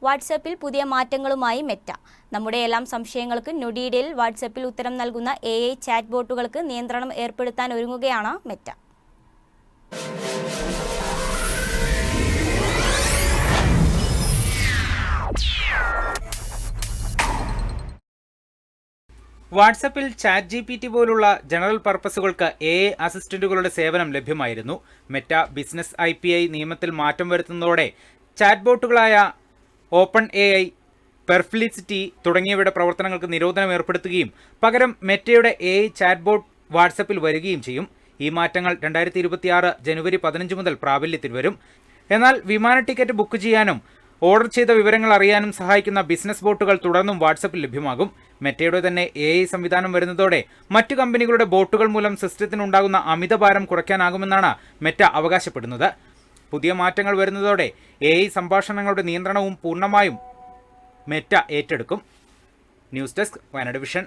വാട്സാപ്പിൽ പുതിയ മാറ്റങ്ങളുമായി മെറ്റ. നമ്മുടെ എല്ലാം സംശയങ്ങൾക്ക് നൊടിയിടയിൽ വാട്സാപ്പിൽ ഉത്തരം നൽകുന്ന AI ചാറ്റ് ബോട്ടുകൾക്ക് നിയന്ത്രണം ഏർപ്പെടുത്താൻ ഒരുങ്ങുകയാണ് മെറ്റ. വാട്സാപ്പിൽ ChatGPT പോലുള്ള ജനറൽ പർപ്പസുകൾക്ക് AI അസിസ്റ്റന്റുകളുടെ സേവനം ലഭ്യമായിരുന്നു. മെറ്റ ബിസിനസ് IPI നിയമത്തിൽ മാറ്റം വരുത്തുന്നതോടെ ചാറ്റ് ബോട്ടുകളായ OpenAI, പെർപ്ലിസിറ്റി തുടങ്ങിയവയുടെ പ്രവർത്തനങ്ങൾക്ക് നിരോധനം ഏർപ്പെടുത്തുകയും പകരം മെറ്റയുടെ AI ചാറ്റ് ബോട്ട് വാട്സാപ്പിൽ വരികയും ചെയ്യും. ഈ മാറ്റങ്ങൾ 2026 ജനുവരി 15 മുതൽ പ്രാബല്യത്തിൽ വരും. എന്നാൽ വിമാന ടിക്കറ്റ് ബുക്ക് ചെയ്യാനും ഓർഡർ ചെയ്ത വിവരങ്ങൾ അറിയാനും സഹായിക്കുന്ന ബിസിനസ് ബോട്ടുകൾ തുടർന്നും വാട്സാപ്പിൽ ലഭ്യമാകും. മെറ്റയുടെ തന്നെ AI സംവിധാനം വരുന്നതോടെ മറ്റു കമ്പനികളുടെ ബോട്ടുകൾ മൂലം സിസ്റ്റത്തിനുണ്ടാകുന്ന അമിതഭാരം കുറയ്ക്കാനാകുമെന്നാണ് മെറ്റ അവകാശപ്പെടുന്നത്. പുതിയ മാറ്റങ്ങൾ വരുന്നതോടെ AI സംഭാഷണങ്ങളുടെ നിയന്ത്രണവും പൂർണ്ണമായും മെറ്റ ഏറ്റെടുക്കും. News desk Wayanad vision.